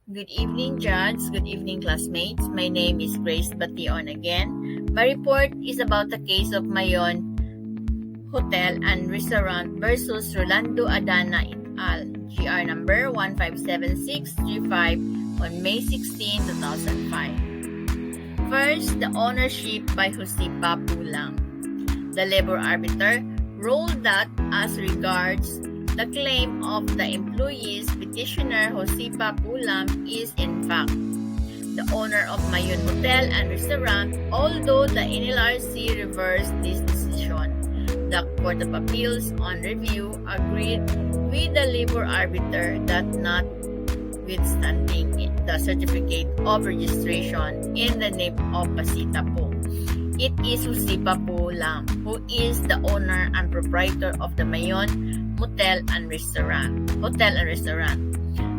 Good evening, Judge. Good evening, classmates. My name is Grace Bation again. My report is about the case of Mayon Hotel and Restaurant versus Rolando Adana et al. GR number 157635 on May 16, 2005. First, the ownership by Josepa Pulang. The labor arbiter ruled that as regards the claim of the employee's petitioner Josepa Pulang is in fact the owner of Mayon Hotel and Restaurant, although the NLRC reversed this decision. The Court of Appeals on review agreed with the labor arbiter that notwithstanding the certificate of registration in the name of Pasita Po, it is Josepa Pulang who is the owner and proprietor of the Mayon Hotel and Restaurant,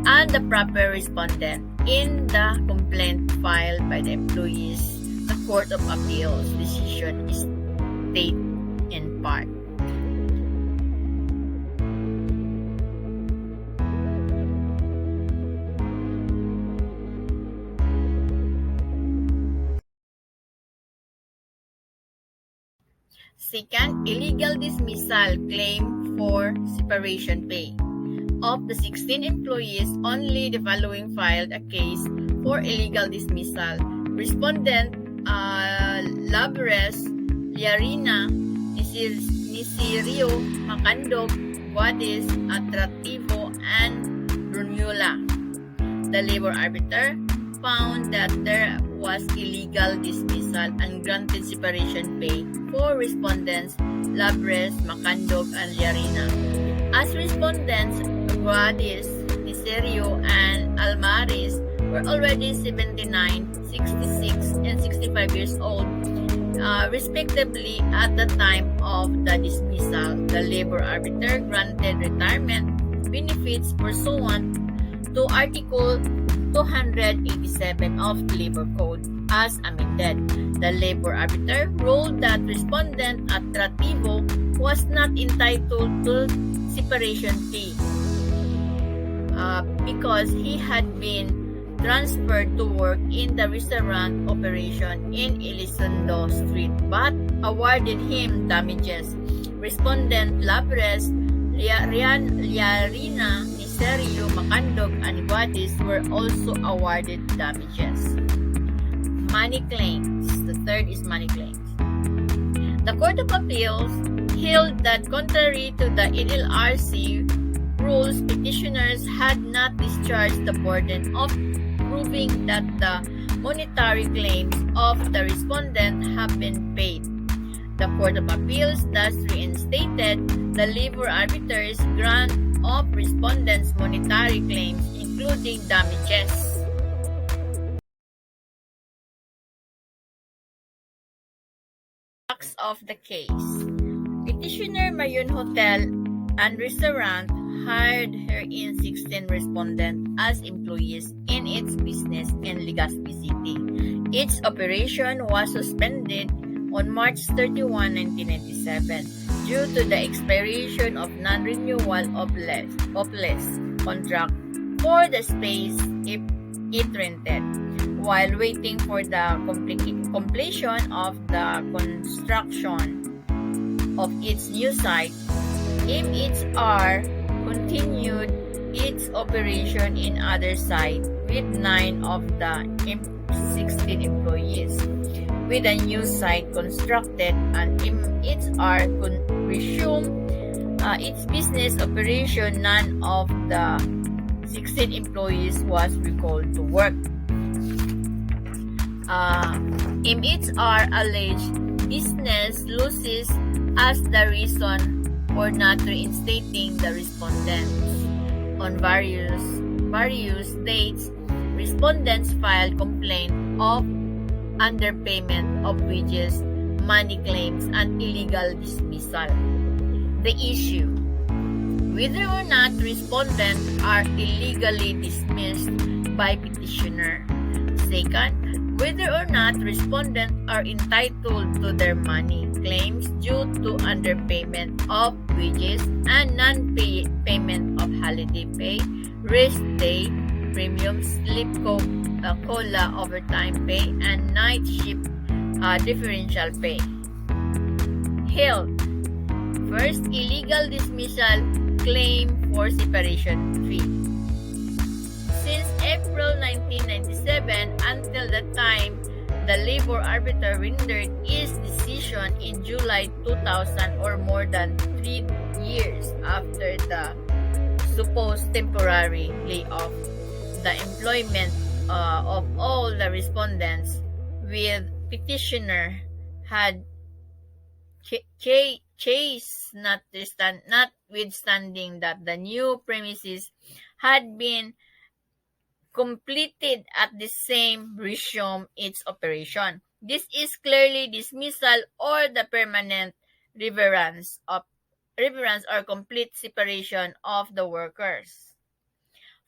and the proper respondent in the complaint filed by the employees. The Court of Appeals decision is state in part. Second, illegal dismissal claim for separation pay. Of the 16 employees, only the following filed a case for illegal dismissal. Respondent Labres, Liarina, Nisirio, Macandog, Guadis, Atractivo, and Brunula. The labor arbiter found that there was illegal dismissal and granted separation pay for respondents Labres, Macandog, and Liarina. As respondents Guadis, Niserio, and Almaris were already 79, 66, and 65 years old, respectively at the time of the dismissal. The labor arbiter granted retirement benefits pursuant to Article 287 of the Labor Code as amended. The labor arbiter ruled that respondent Atractivo was not entitled to separation pay because he had been transferred to work in the restaurant operation in Elizondo Street but awarded him damages. Respondent Labres, Liarina, Niserio, Macandog, and Guadis were also awarded damages. Money claims. The third is money claims. The Court of Appeals held that contrary to the NLRC rules, petitioners had not discharged the burden of proving that the monetary claims of the respondent have been paid. The Court of Appeals thus reinstated the labor arbiter's grant of respondents' monetary claims, including damages. Facts of the case. Petitioner Mayon Hotel and Restaurant hired her in 16 respondents as employees in its business in Legazpi City. Its operation was suspended on March 31, 1997 due to the expiration of non-renewal of lease contract for the space it rented. While waiting for the completion of the construction of its new site, MHR continued its operation in other sites with 9 of the 16 employees. With a new site constructed, and MHR resumed its business operation, none of the 16 employees was recalled to work. MHR alleged business losses as the reason for not reinstating the respondents. On various dates, respondents filed complaint of underpayment of wages, money claims, and illegal dismissal. The issue: whether or not respondents are illegally dismissed by petitioner. Second, whether or not respondents are entitled to their money claims due to underpayment of wages and non-payment of holiday pay, rest day, premium, sleep COLA, overtime pay, and night shift differential pay. Health. First, illegal dismissal claim for separation fee. Since April 1997 until the time the labor arbiter rendered its decision in July 2000, or more than 3 years after the supposed temporary layoff, the employment of all the respondents with petitioner had changed, notwithstanding that the new premises had been completed at the same resume its operation. This is clearly dismissal or the permanent reverence or complete separation of the workers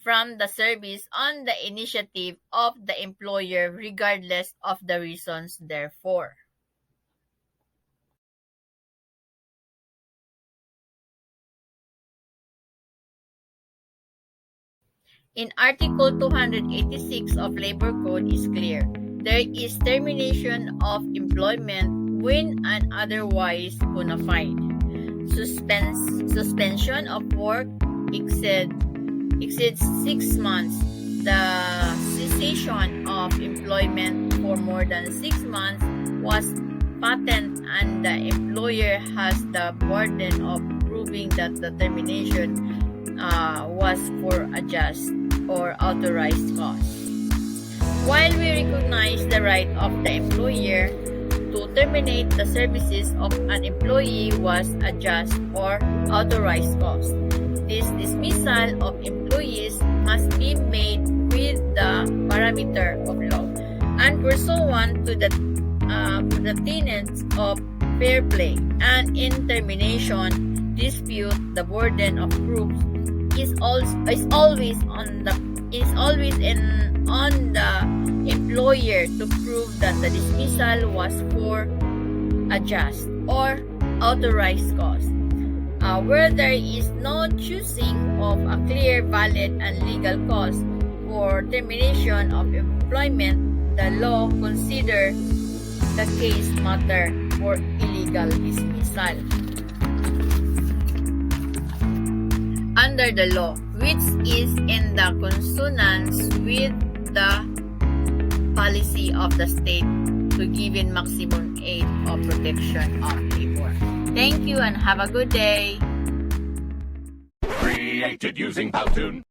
from the service on the initiative of the employer, regardless of the reasons therefor. In Article 286 of Labor Code is clear. There is termination of employment when an otherwise bona fide suspension of work exceeds 6 months. The cessation of employment for more than 6 months was patent, and the employer has the burden of proving that the termination was for a just or authorized cause. While we recognize the right of the employer to terminate the services of an employee was a just or authorized cause, this dismissal of employees must be made with the parameter of law and pursuant to the tenets of fair play, and in termination dispute the burden of proof is always on the employer to prove that the dismissal was for a just or authorized cause. Where there is no choosing of a clear, valid, and legal cause for termination of employment, the law considers the case matter for illegal dismissal under the law, which is in the consonance with the policy of the state to give in maximum aid of protection of labor. Thank you and have a good day. Created using Powtoon.